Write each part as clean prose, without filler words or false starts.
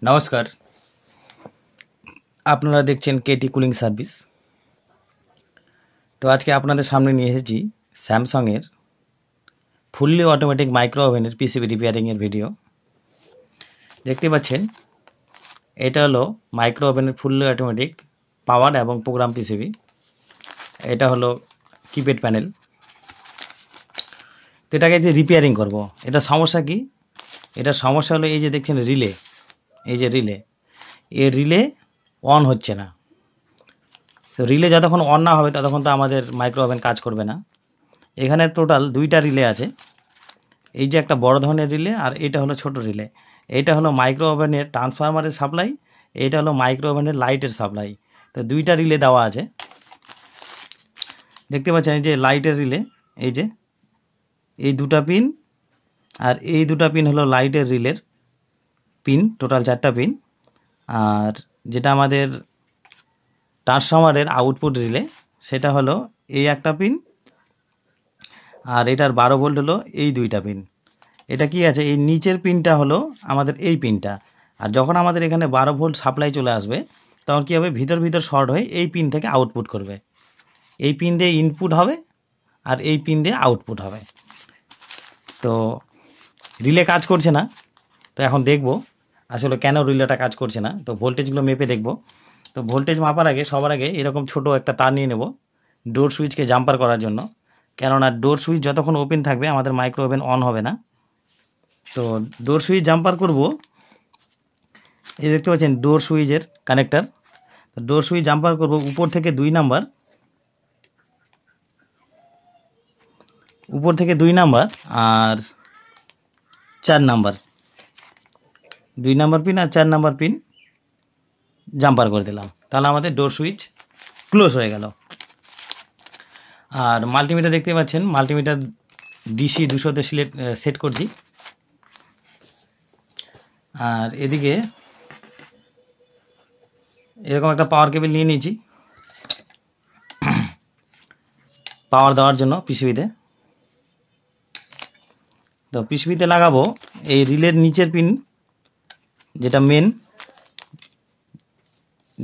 নমস্কার, আপনারা দেখছেন কেটি কুলিং সার্ভিস। তো আজকে আপনাদের সামনে নিয়ে এসেছি স্যামসাংয়ের ফুললি অটোমেটিক মাইক্রো ওভেনের পিসিবি রিপেয়ারিংয়ের ভিডিও। দেখতে পাচ্ছেন এটা হলো মাইক্রো ওভেনের ফুললি অটোমেটিক পাওয়ার এবং প্রোগ্রাম পিসিবি। এটা হলো কিপ্যাড প্যানেল। তো এটাকে যে রিপেয়ারিং করব, এটা সমস্যা কি? এটা সমস্যা হলো এই যে দেখছেন রিলে, এই যে রিলে, এই রিলে অন হচ্ছে না। তো রিলে যতক্ষণ অন না হবে ততক্ষণ তো আমাদের মাইক্রো ওভেন কাজ করবে না। এখানে টোটাল দুইটা রিলে আছে, এই যে একটা বড় ধরনের রিলে আর এটা হলো ছোট রিলে। এইটা হলো মাইক্রো ওভেনের ট্রান্সফরমারের সাপ্লাই, এইটা হলো মাইক্রো ওভেনের লাইটের সাপ্লাই। তো দুইটা রিলে দেওয়া আছে, দেখতে পাচ্ছেন এই যে লাইটের রিলে, এই যে এই দুটা পিন আর এই দুটা পিন হলো লাইটের রিলের পিন, টোটাল 4টা পিন। আর যেটা আমাদের ট্রান্সফরমারের আউটপুট রিলে সেটা হলো এই একটা পিন আর এটার 12 ভোল্ট হলো এই দুইটা পিন। এটা কি আছে, এই নিচের পিনটা হলো আমাদের এই পিনটা। আর যখন আমাদের এখানে 12 ভোল্ট সাপ্লাই চলে আসবে তখন কী হবে, ভিতর ভিতর শর্ট হয়ে এই পিন থেকে আউটপুট করবে। এই পিন দিয়ে ইনপুট হবে আর এই পিন দিয়ে আউটপুট হবে। তো রিলে কাজ করছে না। তো এখন দেখব আসলে কেন রিলেটা কাজ করছে না। তো ভোল্টেজগুলো মেপে দেখব। তো ভোল্টেজ মাপার আগে সবার আগে এরকম ছোট একটা তার নিয়ে নেব ডোর সুইচকে জাম্পার করার জন্য, কেননা ডোর সুইচ যতক্ষণ ওপেন থাকবে আমাদের মাইক্রো ওভেন অন হবে না। তো ডোর সুইচ জাম্পার করব, এই দেখতে পাচ্ছেন ডোর সুইচের কানেক্টার। তো ডোর সুইচ জাম্পার করব উপর থেকে 2 নাম্বার, উপর থেকে 2 নাম্বার আর 4 নাম্বার, 2 নাম্বার পিন আর 4 নাম্বার পিন জাম্পার করে দিলাম, তাহলে আমাদের ডোর সুইচ ক্লোজ হয়ে গেল। আর মাল্টিমিটার দেখতে পাচ্ছেন, মাল্টিমিটার ডিসি 200-তে সেট করছি। আর এদিকে এরকম একটা পাওয়ার কেবল নিয়ে নিয়েছি পাওয়ার দেওয়ার জন্য পিসিবিতে। তো পিসিবিতে লাগাবো এই রিলের নিচের পিন, যেটা মেন,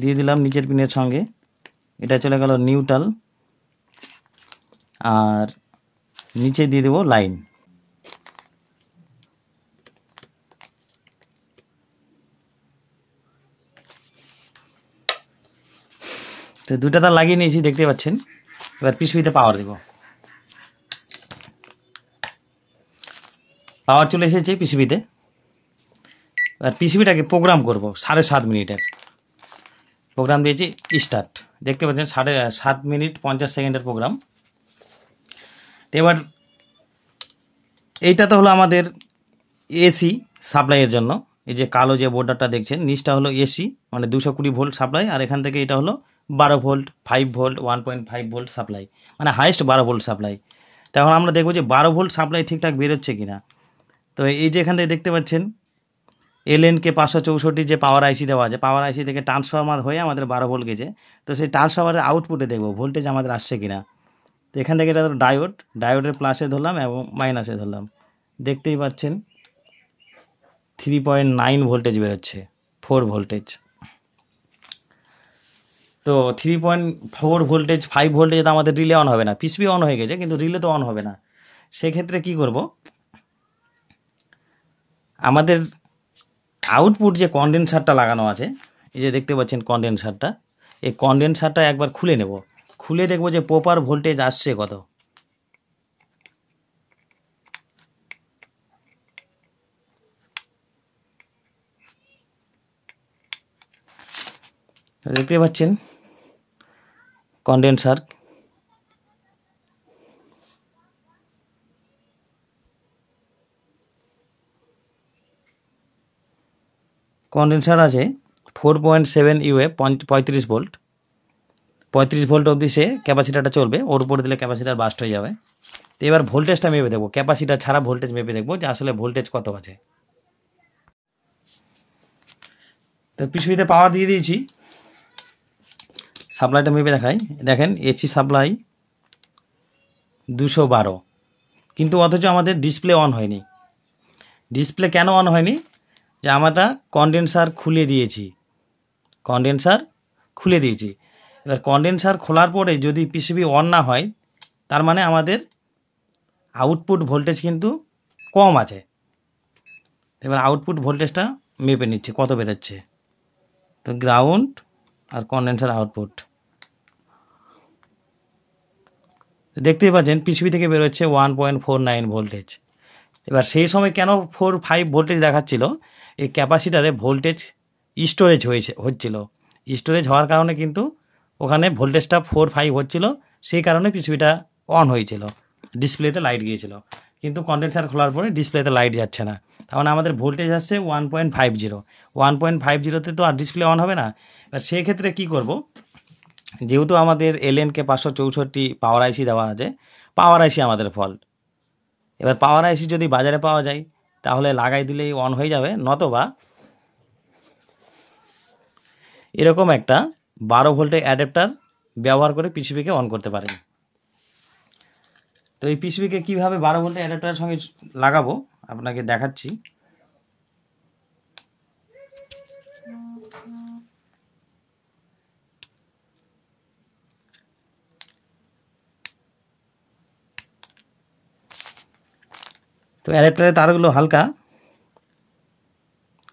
দিয়ে দিলাম নিচের পিনের সঙ্গে। এটা চলে গেল নিউট্রাল আর নিচে দিয়ে দেবো লাইন। তো দুটা তার লাগিয়ে নিয়েছি দেখতে পাচ্ছেন। এবার পিসিবিতে পাওয়ার দেব। পাওয়ার চলে এসেছে পিসিবিতে। এবার পিসিবিটাকে প্রোগ্রাম করব 7.5 মিনিটের। প্রোগ্রাম দিয়েছি স্টার্ট, দেখতে পাচ্ছেন 7 মিনিট 50 সেকেন্ডের প্রোগ্রাম। তো এবার এইটা তো হলো আমাদের এসি সাপ্লাইয়ের জন্য। এই যে কালো যে বোর্ডারটা দেখছেন নিচটা হলো এসি, মানে 220 ভোল্ট সাপ্লাই। আর এখান থেকে এটা হলো 12 ভোল্ট, 5 ভোল্ট, 1.5 ভোল্ট সাপ্লাই, মানে হাইস্ট 12 ভোল্ট সাপ্লাই। তো এখন আমরা দেখবো যে 12 ভোল্ট সাপ্লাই ঠিকঠাক বেরোচ্ছে কিনা। তো এই যে এখান থেকে দেখতে পাচ্ছেন LNK 564 যে পাওয়ার আইসি দেওয়া আছে, পাওয়ার আইসি থেকে ট্রান্সফরমার হয়ে আমাদের 12 ভোল্ট গেছে। তো সেই ট্রান্সফরমারের আউটপুটে দেখবো ভোল্টেজ আমাদের আসছে কিনা। তো এখান থেকে এটা ডায়োড, ডায়োডের প্লাসে ধরলাম এবং মাইনাসে ধরলাম, দেখতেই পাচ্ছেন 3.9 ভোল্টেজ বেরোচ্ছে, 4 ভোল্টেজ। তো 3.4 ভোল্টেজ, 5 ভোল্টেজ তো আমাদের রিলে অন হবে না। পিসিবি অন হয়ে গেছে কিন্তু রিলে তো অন হবে না। সেক্ষেত্রে কি করব, আমাদের আউটপুট যে কন্ডেন্সারটা লাগানো আছে, এই যে দেখতে পাচ্ছেন কন্ডেন্সারটা, এই কন্ডেন্সারটা একবার খুলে নেব। খুলে দেখব যে প্রপার ভোল্টেজ আসছে কত। দেখতে পাচ্ছেন কন্ডেন্সার, কন্ডেন্সার আছে 4.7 ইউএ, 35 ভোল্ট। 35 ভোল্ট অবধি সে ক্যাপাসিটারটা চলবে, ওর উপরে দিলে ক্যাপাসিটার বাস্ট হয়ে যাবে। তো এবার ভোল্টেজটা মেপে দেখবো, ক্যাপাসিটার ছাড়া ভোল্টেজ মেপে দেখবো যে আসলে ভোল্টেজ কত আছে। তো পিসিবিতে পাওয়ার দিয়ে দিয়েছি, সাপ্লাইটা মেপে দেখাই। দেখেন এসি সাপ্লাই 212, কিন্তু অথচ আমাদের ডিসপ্লে অন হয়নি। ডিসপ্লে কেন অন হয়নি, যে আমরা কন্ডেন্সার খুলে দিয়েছি, এবার কন্ডেন্সার খোলার পরে যদি পিসিবি অন না হয় তার মানে আমাদের আউটপুট ভোল্টেজ কিন্তু কম আছে। এবার আউটপুট ভোল্টেজটা মেপে নিচ্ছে কত বেরোচ্ছে। তো গ্রাউন্ড আর কন্ডেন্সার আউটপুট দেখতেই পাচ্ছেন পিসিবি থেকে বেরোচ্ছে 1.49 ভোল্টেজ। এবার সেই সময় কেন 4.5 ভোল্টেজ দেখাচ্ছিল, এই ক্যাপাসিটারে ভোল্টেজ স্টোরেজ হচ্ছিল, স্টোরেজ হওয়ার কারণে কিন্তু ওখানে ভোল্টেজটা 4.5 হচ্ছিল, সেই কারণে পিসিবিটা অন হয়েছিল, ডিসপ্লেতে লাইট গিয়েছিল। কিন্তু কন্ডেন্সার খোলার পরে ডিসপ্লেতে লাইট যাচ্ছে না, তার মানে আমাদের ভোল্টেজ আসছে 1.50। 1.50তে তো আর ডিসপ্লে অন হবে না। এবার সেই ক্ষেত্রে কী করব, যেহেতু আমাদের LNK 564 পাওয়ার আইসি দেওয়া আছে, পাওয়ার আইসি আমাদের ফল্ট। এবার পাওয়ার আইসি যদি বাজারে পাওয়া যায় তাহলে লাগাই দিলেই অন হয়ে যাবে, নতবা এরকম একটা 12 ভোল্টের অ্যাডাপ্টার ব্যবহার করে পিসিবিকে অন করতে পারেন। তো এই পিসিবিকে কীভাবে 12 ভোল্টের অ্যাডাপ্টারের সঙ্গে লাগাবো আপনাকে দেখাচ্ছি। তো অ্যাডাপ্টারের তারগুলো হালকা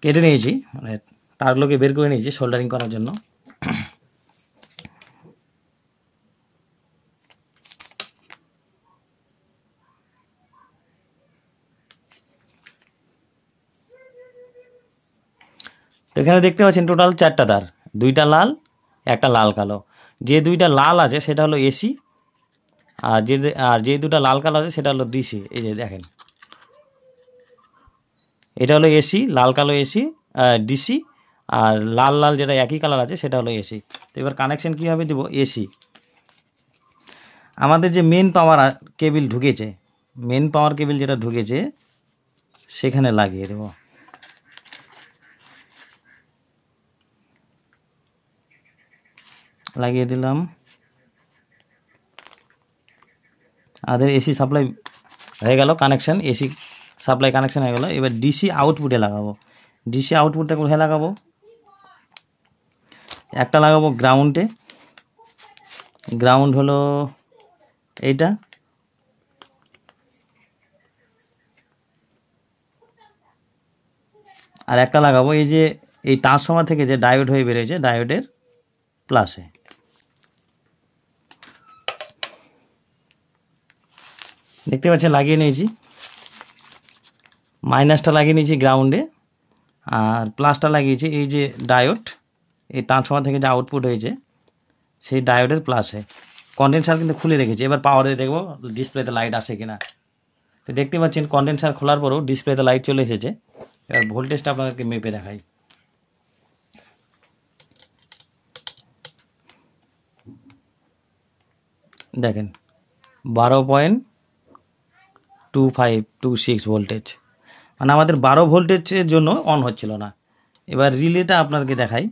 কেটে নিয়েছি, মানে তারগুলোকে বের করে নিয়েছি সোল্ডারিং করার জন্য। তো এখানে দেখতে পাচ্ছেন টোটাল 4টা তার, 2টা লাল, একটা লাল কালো। যে 2টা লাল আছে সেটা হলো এসি, আর যে 2টা লাল কালো আছে সেটা হলো ডিসি। এই যে দেখেন, এটা হলো এসি, লাল কালো এসি, ডিসি, আর লাল লাল যেটা একই কালার আছে সেটা হলো এসি। তো এবার কানেকশন কীভাবে দেবো, এসি আমাদের যে মেন পাওয়ার কেবিল ঢুকেছে, মেন পাওয়ার কেবিল যেটা ঢুকেছে সেখানে লাগিয়ে দেব। লাগিয়ে দিলাম, আমাদের এসি সাপ্লাই হয়ে গেল কানেকশান, এসি সাপ্লাই কানেকশান হয়ে গেল। এবার ডিসি আউটপুটে লাগাবো। ডিসি আউটপুটটা কোথায় লাগাবো, একটা লাগাবো গ্রাউন্ডে, গ্রাউন্ড হলো এইটা, আর একটা লাগাবো এই যে এই ট্রান্সফর্মার থেকে যে ডায়োড হয়ে বেরিয়েছে ডায়োডের প্লাসে। দেখতে পাচ্ছেন লাগিয়ে নিয়েছি, মাইনাসটা লাগিয়ে নিয়েছি গ্রাউন্ডে, আর প্লাসটা লাগিয়েছি এই যে ডায়োড, এই ট্রান্সফর্মার থেকে যে আউটপুট হয়েছে সেই ডায়োডের প্লাসে। কন্ডেন্সার কিন্তু খুলে রেখেছি, এবার পাওয়ার দিয়ে দেখবো ডিসপ্লেতে লাইট আসে কিনা। তো দেখতে পাচ্ছেন কন্ডেন্সার খোলার পরেও ডিসপ্লেতে লাইট চলে এসেছে। এবার ভোল্টেজটা আপনাদেরকে মেপে দেখাই। দেখেন 12.2526 ভোল্টেজ, মানে আমাদের 12 ভোল্টেজের জন্য অন হচ্ছিল না। এবার রিলেটা আপনাদেরকে দেখাই,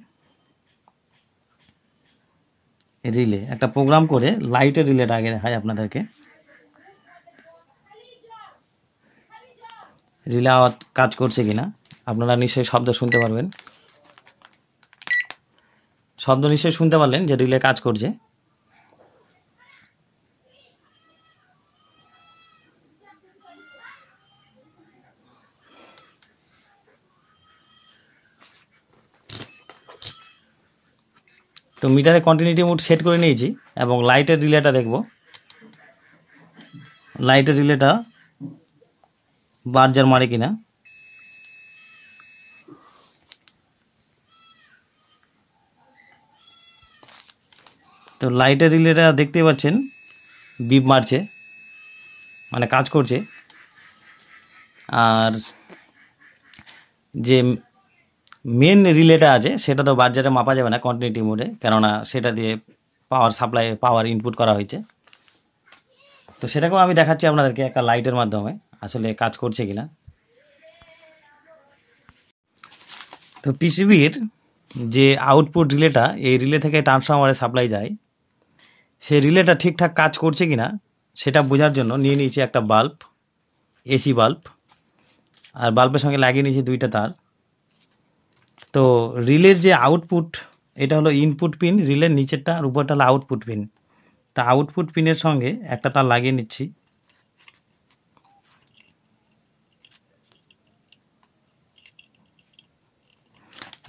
রিলে একটা প্রোগ্রাম করে লাইটের রিলেটা আগে দেখাই আপনাদেরকে। রিলে কাজ করছে কিনা আপনারা নিশ্চয়ই শব্দ শুনতে পারবেন, শব্দ নিশ্চয়ই শুনতে পারলেন যে রিলে কাজ করছে। তো মিটারে কন্টিনিউটি মোড সেট করে নিয়েছি এবং লাইটের রিলেটা দেখব, লাইটের রিলেটা বার্জার মারে কিনা। তো লাইটের রিলেটা দেখতে পাচ্ছেন বিপ মারছে, মানে কাজ করছে। আর যে মেন রিলেটা আছে সেটা তো বার্জারে মাপা যাবে না কন্টিনিউটি মোডে, কেননা সেটা দিয়ে পাওয়ার সাপ্লাই পাওয়ার ইনপুট করা হয়েছে। তো সেটাকেও আমি দেখাচ্ছি আপনাদেরকে একটা লাইটের মাধ্যমে আসলে কাজ করছে কিনা। তো পিসিবির যে আউটপুট রিলেটা, এই রিলে থেকে ট্রান্সফরমারে সাপ্লাই যায়, সেই রিলেটা ঠিকঠাক কাজ করছে কিনা সেটা বোঝার জন্য নিয়ে নিয়েছি একটা বাল্ব, এসি বাল্ব, আর বাল্বের সঙ্গে লাগিয়ে নিয়েছি 2টা তার। তো রিলের যে আউটপুট, এটা হলো ইনপুট পিন, রিলের নিচেরটা আর উপরটা হলো আউটপুট পিন। তা আউটপুট পিনের সঙ্গে একটা তার লাগিয়ে নিচ্ছি।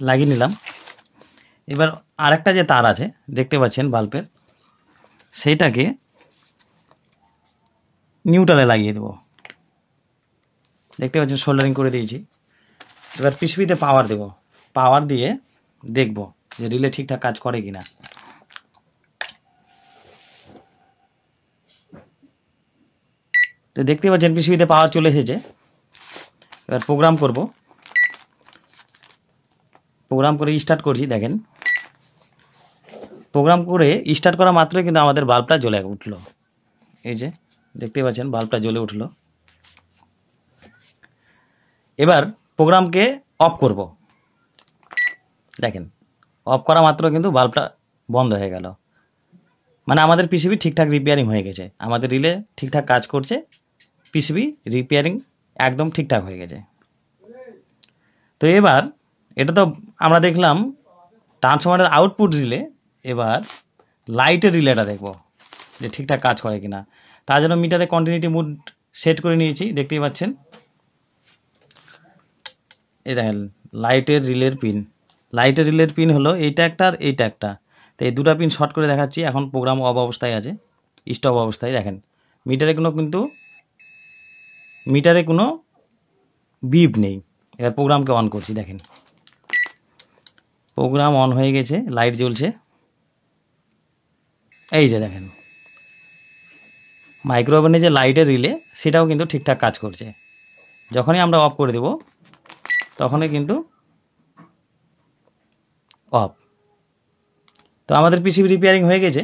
লাগিয়ে নিলাম। এবার আরেকটা যে তার আছে দেখতে পাচ্ছেন বাল্বের, সেইটাকে নিউট্রালে লাগিয়ে দেবো। দেখতে পাচ্ছেন সোল্ডারিং করে দিয়েছি। এবার পিসিবিতে পাওয়ার দেব, পাওয়ার দিয়ে দেখব যে রিলে ঠিকঠাক কাজ করে কিনা। তো দেখতে পাচ্ছেন পিসিবিতে পাওয়ার চলে এসেছে। এবার প্রোগ্রাম করব, প্রোগ্রাম করে স্টার্ট করছি। দেখেন প্রোগ্রাম করে স্টার্ট করা মাত্রই কিন্তু আমাদের বাল্বটা জ্বলে উঠলো। এই যে দেখতে পাচ্ছেন বাল্বটা জ্বলে উঠলো। এবার প্রোগ্রামকে অফ করব। দেখেন অফ করা মাত্র কিন্তু বাল্বটা বন্ধ হয়ে গেল, মানে আমাদের পিসিবি ঠিকঠাক রিপেয়ারিং হয়ে গেছে, আমাদের রিলে ঠিকঠাক কাজ করছে, পিসিবি রিপেয়ারিং একদম ঠিকঠাক হয়ে গেছে। তো এবার এটা তো আমরা দেখলাম ট্রান্সফরমারের আউটপুট রিলে। এবার লাইটের রিলেটা দেখব যে ঠিকঠাক কাজ করে কিনা। তার জন্য মিটারে কন্টিনিউটি মোড সেট করে নিয়েছি, দেখতেই পাচ্ছেন। এই দেখেন লাইটের রিলের পিন, লাইটের রিলের পিন হলো এইটা একটা আর এইটা একটা। তো এই দুটা পিন শর্ট করে দেখাচ্ছি। এখন প্রোগ্রাম অফ অবস্থায় আছে, স্টপ অবস্থায়। দেখেন মিটারে কোনো বিপ নেই। এবার প্রোগ্রামকে অন করছি। দেখেন প্রোগ্রাম অন হয়ে গেছে, লাইট জ্বলছে। এই যে দেখেন মাইক্রো ওভেনে যে লাইটের রিলে সেটাও কিন্তু ঠিকঠাক কাজ করছে। যখনই আমরা অফ করে দেব তখনই কিন্তু অফ। তো আমাদের পিসিবি রিপেয়ারিং হয়ে গেছে।